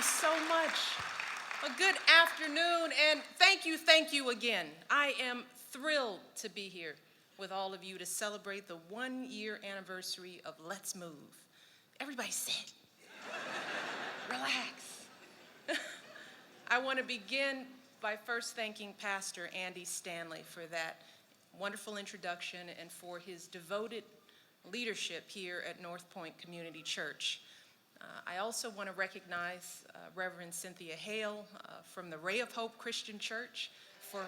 so much. A good afternoon, and thank you again. I am thrilled to be here with all of you to celebrate the 1-year anniversary of Let's Move. Everybody sit. Relax. I want to begin by first thanking Pastor Andy Stanley for that wonderful introduction and for his devoted leadership here at North Point Community Church. I also want to recognize Reverend Cynthia Hale from the Ray of Hope Christian Church for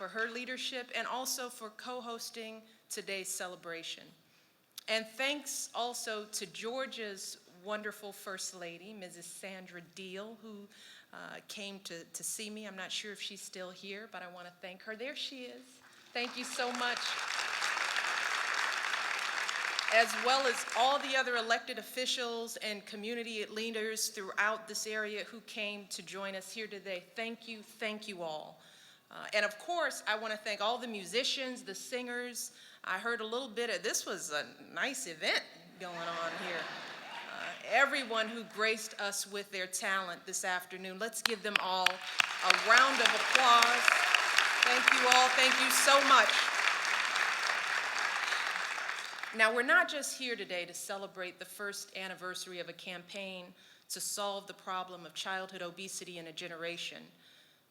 her leadership and also for co-hosting today's celebration. And thanks also to Georgia's wonderful First Lady, Mrs. Sandra Deal, who came to see me. I'm not sure if she's still here, but I want to thank her. There she is. Thank you so much. As well as all the other elected officials and community leaders throughout this area who came to join us here today. Thank you all. And of course, I want to thank all the musicians, the singers. I heard a little bit of, this was a nice event going on here. Everyone who graced us with their talent this afternoon. Let's give them all a round of applause. Thank you all, thank you so much. Now, we're not just here today to celebrate the first anniversary of a campaign to solve the problem of childhood obesity in a generation.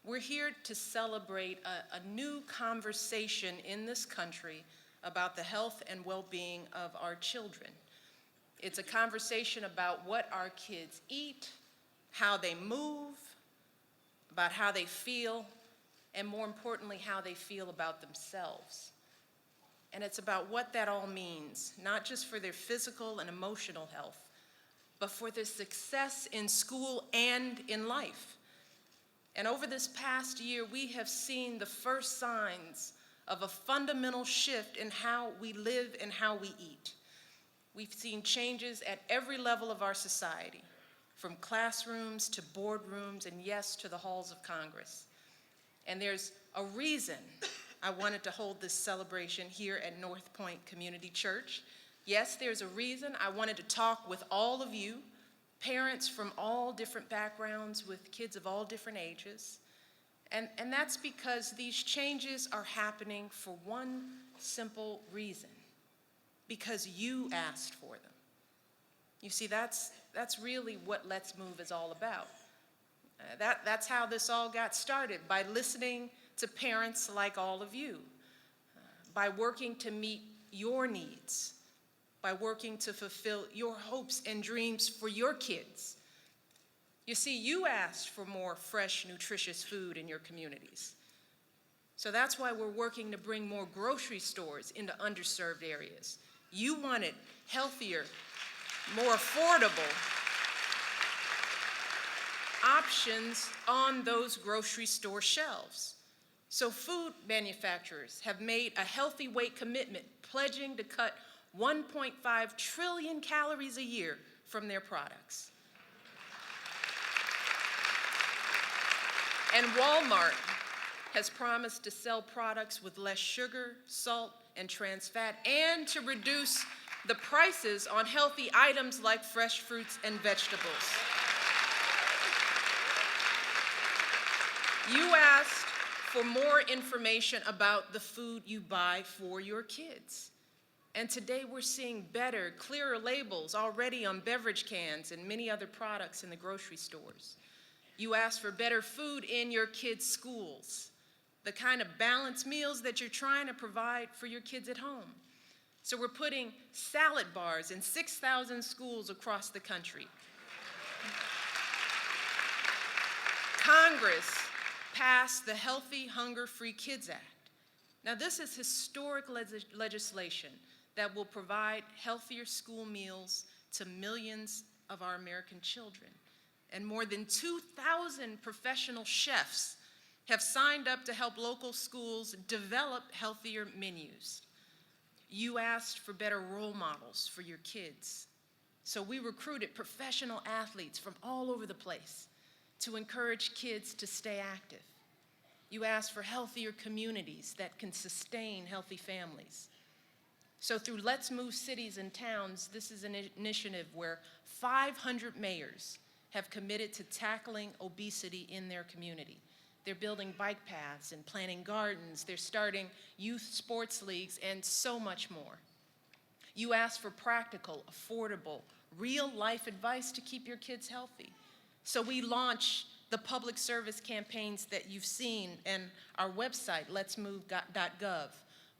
We're here to celebrate a new conversation in this country about the health and well-being of our children. It's a conversation about what our kids eat, how they move, about how they feel, and more importantly, how they feel about themselves. And it's about what that all means, not just for their physical and emotional health, but for their success in school and in life. And over this past year, we have seen the first signs of a fundamental shift in how we live and how we eat. We've seen changes at every level of our society, from classrooms to boardrooms and yes, to the halls of Congress. And there's a reason I wanted to hold this celebration here at North Point Community Church. Yes, there's a reason I wanted to talk with all of you, parents from all different backgrounds with kids of all different ages. And that's because these changes are happening for one simple reason, because you asked for them. You see, that's really what Let's Move is all about. That's how this all got started, by listening to parents like all of you, by working to meet your needs, by working to fulfill your hopes and dreams for your kids. You see, you asked for more fresh, nutritious food in your communities. So that's why we're working to bring more grocery stores into underserved areas. You wanted healthier, more affordable options on those grocery store shelves. So food manufacturers have made a healthy weight commitment, pledging to cut 1.5 trillion calories a year from their products. And Walmart has promised to sell products with less sugar, salt, and trans fat, and to reduce the prices on healthy items like fresh fruits and vegetables. You asked for more information about the food you buy for your kids. And today we're seeing better, clearer labels already on beverage cans and many other products in the grocery stores. You asked for better food in your kids' schools, the kind of balanced meals that you're trying to provide for your kids at home. So we're putting salad bars in 6,000 schools across the country. Congress passed the Healthy Hunger-Free Kids Act. Now, this is historic legislation that will provide healthier school meals to millions of our American children. And more than 2,000 professional chefs have signed up to help local schools develop healthier menus. You asked for better role models for your kids. So we recruited professional athletes from all over the place to encourage kids to stay active. You asked for healthier communities that can sustain healthy families. So through Let's Move Cities and Towns, this is an initiative where 500 mayors have committed to tackling obesity in their community. They're building bike paths and planting gardens. They're starting youth sports leagues and so much more. You ask for practical, affordable, real-life advice to keep your kids healthy. So we launch the public service campaigns that you've seen and our website, letsmove.gov,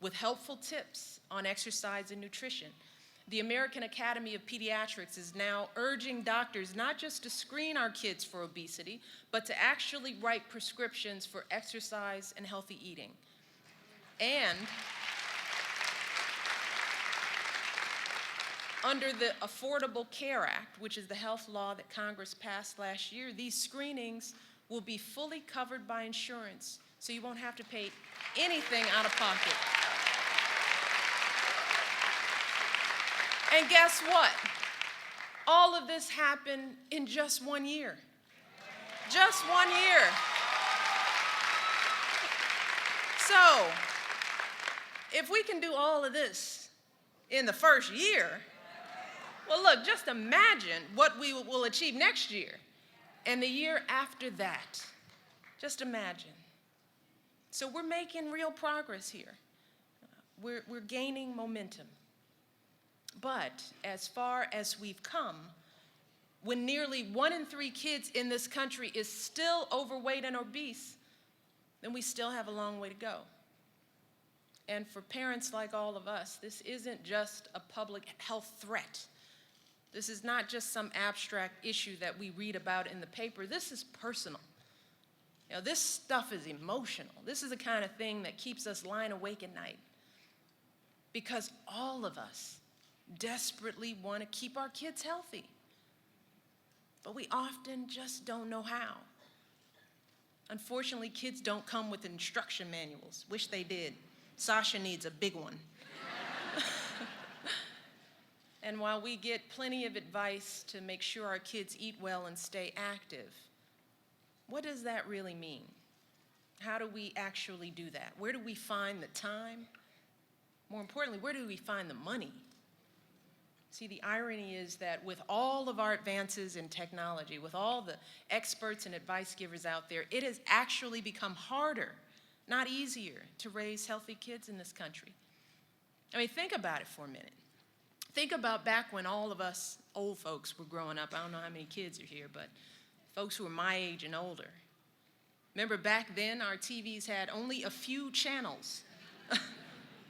with helpful tips on exercise and nutrition. The American Academy of Pediatrics is now urging doctors not just to screen our kids for obesity, but to actually write prescriptions for exercise and healthy eating. And under the Affordable Care Act, which is the health law that Congress passed last year, these screenings will be fully covered by insurance, so you won't have to pay anything out of pocket. And guess what? All of this happened in just 1 year. Just 1 year. So, if we can do all of this in the first year, well, look, just imagine what we will achieve next year and the year after that. Just imagine. So we're making real progress here. We're gaining momentum. But as far as we've come, when nearly 1 in 3 kids in this country is still overweight and obese, then we still have a long way to go. And for parents like all of us, this isn't just a public health threat. This is not just some abstract issue that we read about in the paper. This is personal. You know, this stuff is emotional. This is the kind of thing that keeps us lying awake at night. Because all of us desperately want to keep our kids healthy. But we often just don't know how. Unfortunately, kids don't come with instruction manuals. Wish they did. Sasha needs a big one. And while we get plenty of advice to make sure our kids eat well and stay active, what does that really mean? How do we actually do that? Where do we find the time? More importantly, where do we find the money? See, the irony is that with all of our advances in technology, with all the experts and advice givers out there, it has actually become harder, not easier, to raise healthy kids in this country. I mean, think about it for a minute. Think about back when all of us old folks were growing up. I don't know how many kids are here, but folks who are my age and older. Remember back then, our TVs had only a few channels.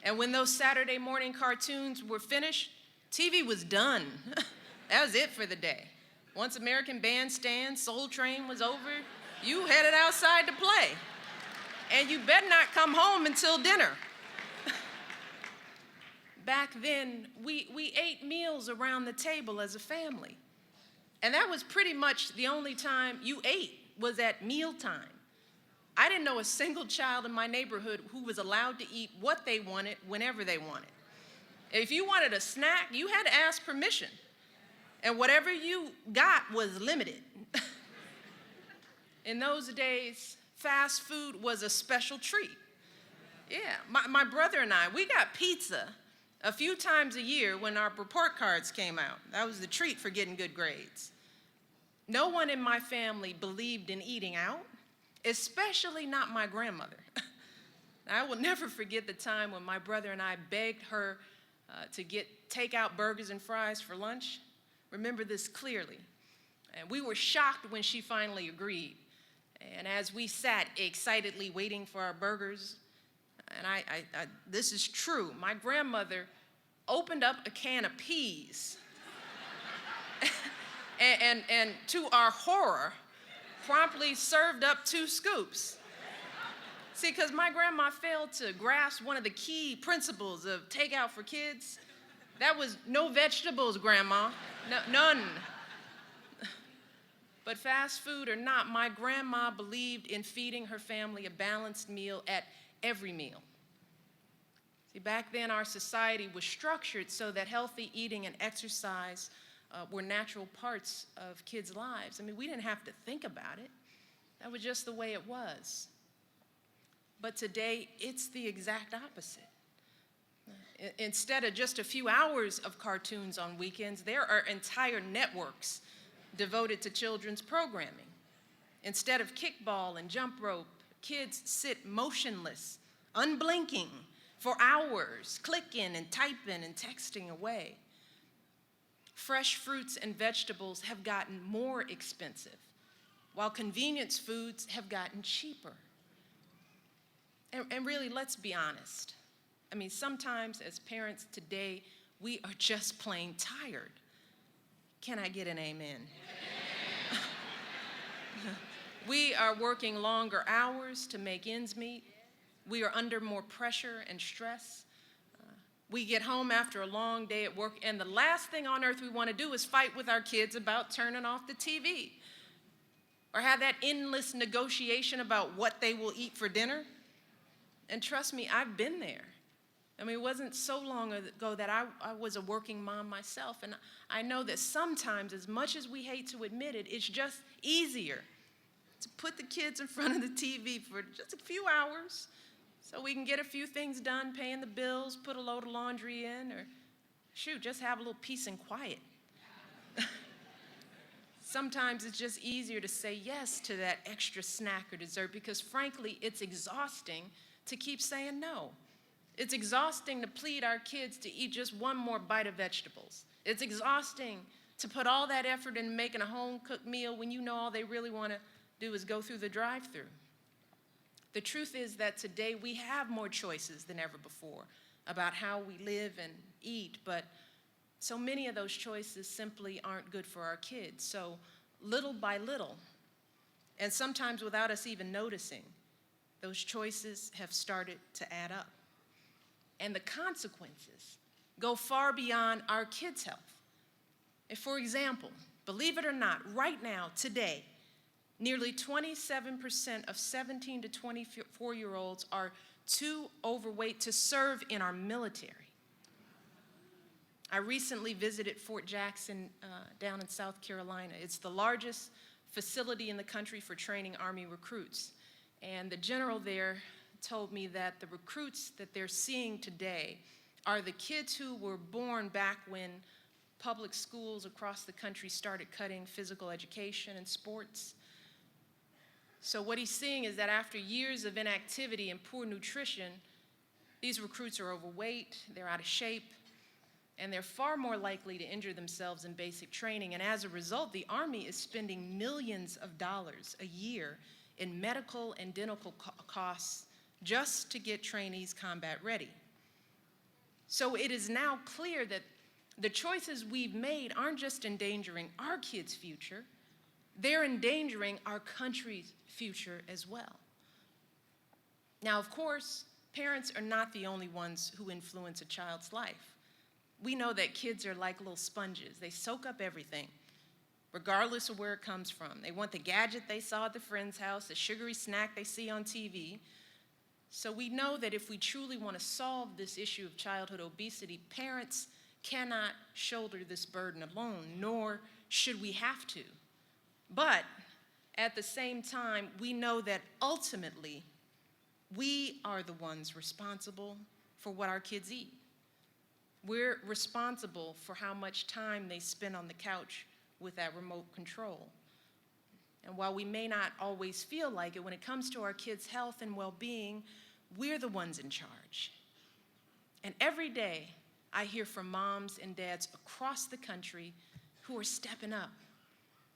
And when those Saturday morning cartoons were finished, TV was done. That was it for the day. Once American Bandstand, Soul Train was over, you headed outside to play. And you better not come home until dinner. Back then, we ate meals around the table as a family. And that was pretty much the only time you ate was at mealtime. I didn't know a single child in my neighborhood who was allowed to eat what they wanted whenever they wanted. If you wanted a snack, you had to ask permission. And whatever you got was limited. In those days, fast food was a special treat. Yeah, my brother and I, we got pizza a few times a year when our report cards came out. That was the treat for getting good grades. No one in my family believed in eating out, especially not my grandmother. I will never forget the time when my brother and I begged her to get takeout burgers and fries for lunch. Remember this clearly. And we were shocked when she finally agreed. And as we sat excitedly waiting for our burgers, and this is true, my grandmother opened up a can of peas and to our horror, promptly served up 2 scoops. See, because my grandma failed to grasp one of the key principles of takeout for kids. That was no vegetables, Grandma, none. But fast food or not, my grandma believed in feeding her family a balanced meal at every meal. See, back then our society was structured so that healthy eating and exercise were natural parts of kids' lives. I mean, we didn't have to think about it. That was just the way it was. But today, it's the exact opposite. Instead of just a few hours of cartoons on weekends, there are entire networks devoted to children's programming. Instead of kickball and jump rope, kids sit motionless, unblinking, for hours, clicking and typing and texting away. Fresh fruits and vegetables have gotten more expensive, while convenience foods have gotten cheaper. And really, let's be honest. I mean, sometimes as parents today, we are just plain tired. Can I get an amen? We are working longer hours to make ends meet. We are under more pressure and stress. We get home after a long day at work, and the last thing on earth we want to do is fight with our kids about turning off the TV or have that endless negotiation about what they will eat for dinner. And trust me, I've been there. I mean, it wasn't so long ago that I was a working mom myself, and I know that sometimes, as much as we hate to admit it, it's just easier to put the kids in front of the TV for just a few hours so we can get a few things done, paying the bills, put a load of laundry in, or shoot, just have a little peace and quiet. Sometimes it's just easier to say yes to that extra snack or dessert because, frankly, it's exhausting to keep saying no. It's exhausting to plead our kids to eat just one more bite of vegetables. It's exhausting to put all that effort in making a home-cooked meal when you know all they really want to do is go through the drive-thru. The truth is that today we have more choices than ever before about how we live and eat, but so many of those choices simply aren't good for our kids. So little by little, and sometimes without us even noticing, those choices have started to add up. And the consequences go far beyond our kids' health. And for example, believe it or not, right now, today, nearly 27% of 17 to 24-year-olds are too overweight to serve in our military. I recently visited Fort Jackson down in South Carolina. It's the largest facility in the country for training Army recruits. And the general there told me that the recruits that they're seeing today are the kids who were born back when public schools across the country started cutting physical education and sports. So what he's seeing is that after years of inactivity and poor nutrition, these recruits are overweight, they're out of shape, and they're far more likely to injure themselves in basic training. And as a result, the Army is spending millions of dollars a year in medical and dental costs just to get trainees combat ready. So it is now clear that the choices we've made aren't just endangering our kids' future, they're endangering our country's future as well. Now, of course, parents are not the only ones who influence a child's life. We know that kids are like little sponges. They soak up everything, regardless of where it comes from. They want the gadget they saw at the friend's house, the sugary snack they see on TV. So we know that if we truly want to solve this issue of childhood obesity, parents cannot shoulder this burden alone, nor should we have to. But at the same time, we know that ultimately, we are the ones responsible for what our kids eat. We're responsible for how much time they spend on the couch with that remote control. And while we may not always feel like it, when it comes to our kids' health and well-being, we're the ones in charge. And every day, I hear from moms and dads across the country who are stepping up.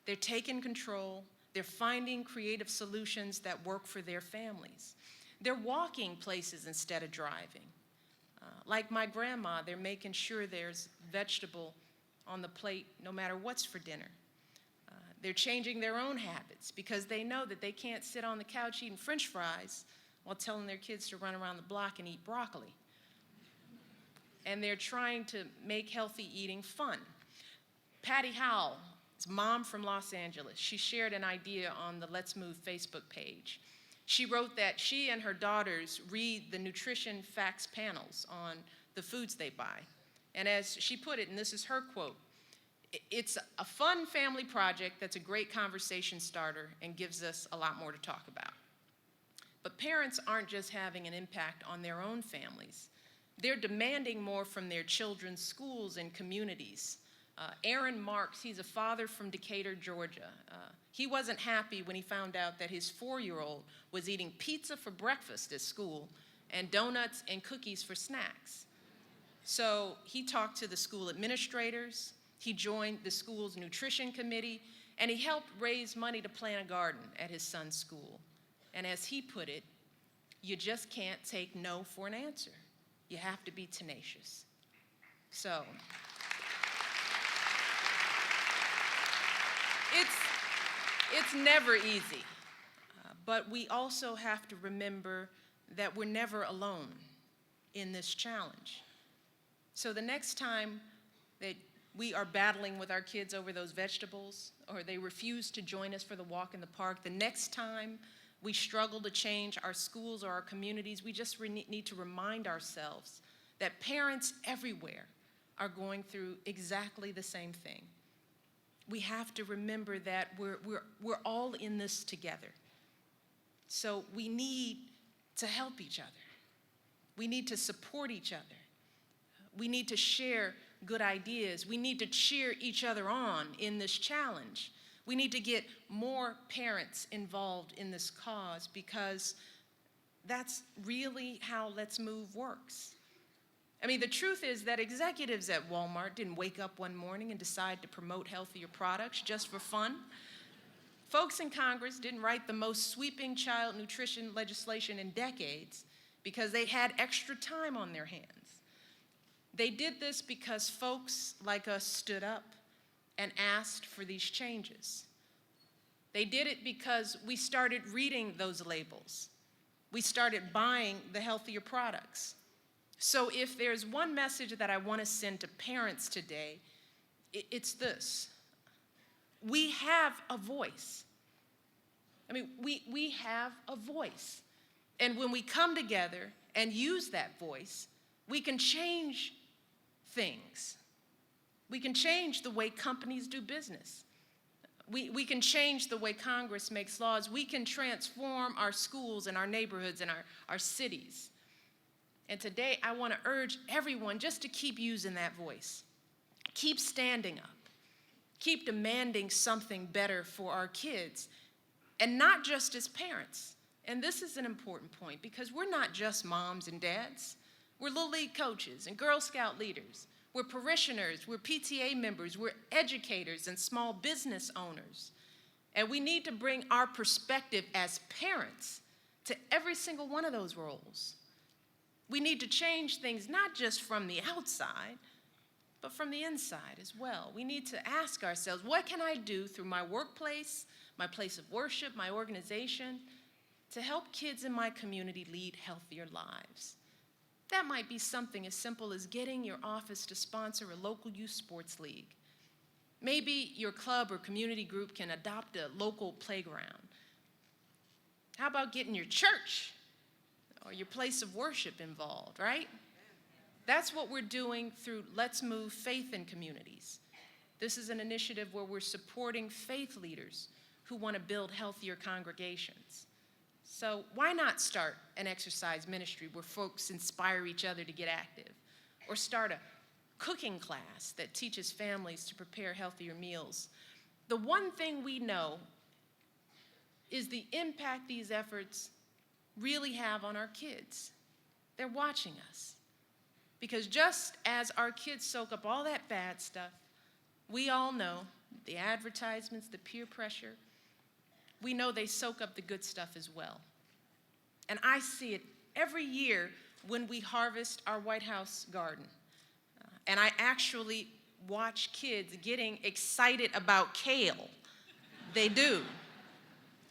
They're taking control. They're finding creative solutions that work for their families. They're walking places instead of driving. Like my grandma, they're making sure there's vegetable on the plate no matter what's for dinner. They're changing their own habits because they know that they can't sit on the couch eating French fries while telling their kids to run around the block and eat broccoli. And they're trying to make healthy eating fun. Patty Howell, mom from Los Angeles, she shared an idea on the Let's Move Facebook page. She wrote that she and her daughters read the nutrition facts panels on the foods they buy. And as she put it, and this is her quote, "It's a fun family project that's a great conversation starter and gives us a lot more to talk about." But parents aren't just having an impact on their own families. They're demanding more from their children's schools and communities. Aaron Marks, he's a father from Decatur, Georgia. He wasn't happy when he found out that his 4-year-old was eating pizza for breakfast at school and donuts and cookies for snacks. So he talked to the school administrators, he joined the school's nutrition committee, and he helped raise money to plant a garden at his son's school. And as he put it, you just can't take no for an answer. You have to be tenacious. So, it's never easy, but we also have to remember that we're never alone in this challenge. So the next time that we are battling with our kids over those vegetables, or they refuse to join us for the walk in the park, the next time we struggle to change our schools or our communities, we just need to remind ourselves that parents everywhere are going through exactly the same thing. We have to remember that we're all in this together. So we need to help each other. We need to support each other. We need to share good ideas. We need to cheer each other on in this challenge. We need to get more parents involved in this cause, because that's really how Let's Move works. I mean, the truth is that executives at Walmart didn't wake up one morning and decide to promote healthier products just for fun. Folks in Congress didn't write the most sweeping child nutrition legislation in decades because they had extra time on their hands. They did this because folks like us stood up and asked for these changes. They did it because we started reading those labels. We started buying the healthier products. So if there's one message that I want to send to parents today, it's this. We have a voice. I mean, we have a voice. And when we come together and use that voice, we can change things. We can change the way companies do business. We can change the way Congress makes laws. We can transform our schools and our neighborhoods and our cities. And today, I want to urge everyone just to keep using that voice. Keep standing up. Keep demanding something better for our kids, and not just as parents. And this is an important point, because we're not just moms and dads. We're Little League coaches and Girl Scout leaders. We're parishioners, we're PTA members, we're educators and small business owners. And we need to bring our perspective as parents to every single one of those roles. We need to change things not just from the outside, but from the inside as well. We need to ask ourselves, what can I do through my workplace, my place of worship, my organization, to help kids in my community lead healthier lives? That might be something as simple as getting your office to sponsor a local youth sports league. Maybe your club or community group can adopt a local playground. How about getting your church or your place of worship involved, right? That's what we're doing through Let's Move Faith in Communities. This is an initiative where we're supporting faith leaders who want to build healthier congregations. So why not start an exercise ministry where folks inspire each other to get active? Or start a cooking class that teaches families to prepare healthier meals? The one thing we know is the impact these efforts really have on our kids. They're watching us. Because just as our kids soak up all that bad stuff, we all know the advertisements, the peer pressure, we know they soak up the good stuff as well. And I see it every year when we harvest our White House garden. And I actually watch kids getting excited about kale. They do.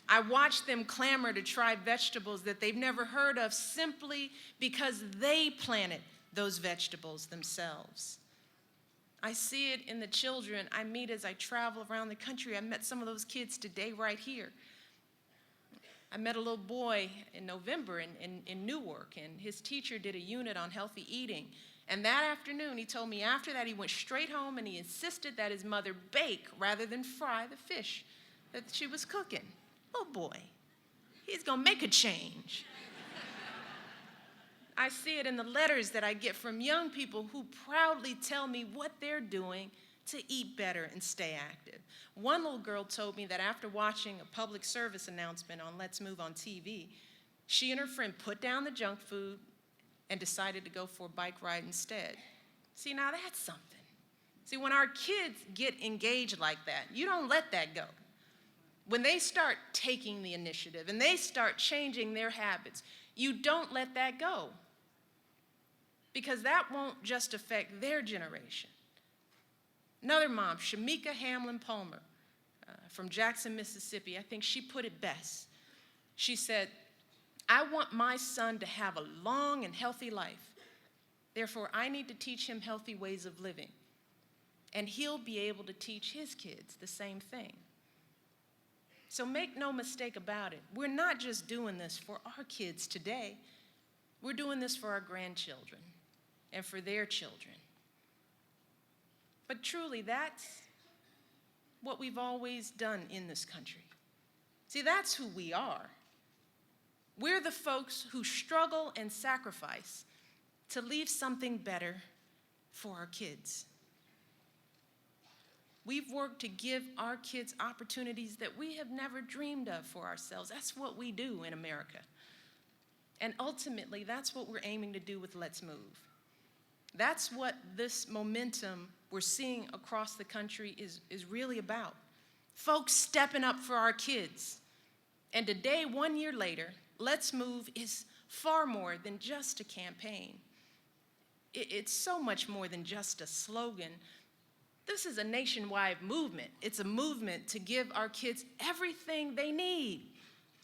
I watch them clamor to try vegetables that they've never heard of simply because they planted those vegetables themselves. I see it in the children I meet as I travel around the country. I met some of those kids today right here. I met a little boy in November in Newark, and his teacher did a unit on healthy eating. And that afternoon, he told me after that he went straight home and he insisted that his mother bake rather than fry the fish that she was cooking. Oh boy, he's gonna make a change. I see it in the letters that I get from young people who proudly tell me what they're doing to eat better and stay active. One little girl told me that after watching a public service announcement on Let's Move on TV, she and her friend put down the junk food and decided to go for a bike ride instead. See, now that's something. See, when our kids get engaged like that, you don't let that go. When they start taking the initiative and they start changing their habits, you don't let that go. Because that won't just affect their generation. Another mom, Shamika Hamlin Palmer, from Jackson, Mississippi, I think she put it best. She said, "I want my son to have a long and healthy life. Therefore, I need to teach him healthy ways of living. And he'll be able to teach his kids the same thing." So make no mistake about it. We're not just doing this for our kids today. We're doing this for our grandchildren and for their children. But truly, that's what we've always done in this country. See, that's who we are. We're the folks who struggle and sacrifice to leave something better for our kids. We've worked to give our kids opportunities that we have never dreamed of for ourselves. That's what we do in America. And ultimately, that's what we're aiming to do with Let's Move. That's what this momentum we're seeing across the country is really about. Folks stepping up for our kids. And today, 1 year later, Let's Move is far more than just a campaign. It's so much more than just a slogan. This is a nationwide movement. It's a movement to give our kids everything they need,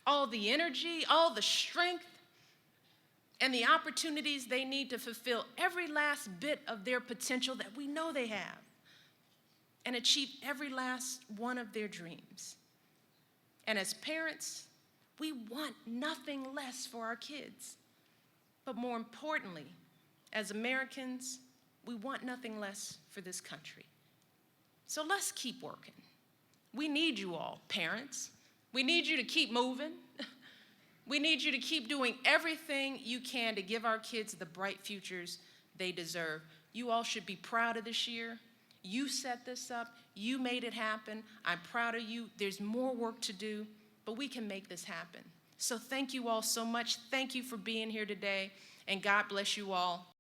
all the energy, all the strength, and the opportunities they need to fulfill every last bit of their potential that we know they have, and achieve every last one of their dreams. And as parents, we want nothing less for our kids. But more importantly, as Americans, we want nothing less for this country. So let's keep working. We need you all, parents. We need you to keep moving. We need you to keep doing everything you can to give our kids the bright futures they deserve. You all should be proud of this year. You set this up. You made it happen. I'm proud of you. There's more work to do, but we can make this happen. So thank you all so much. Thank you for being here today, and God bless you all.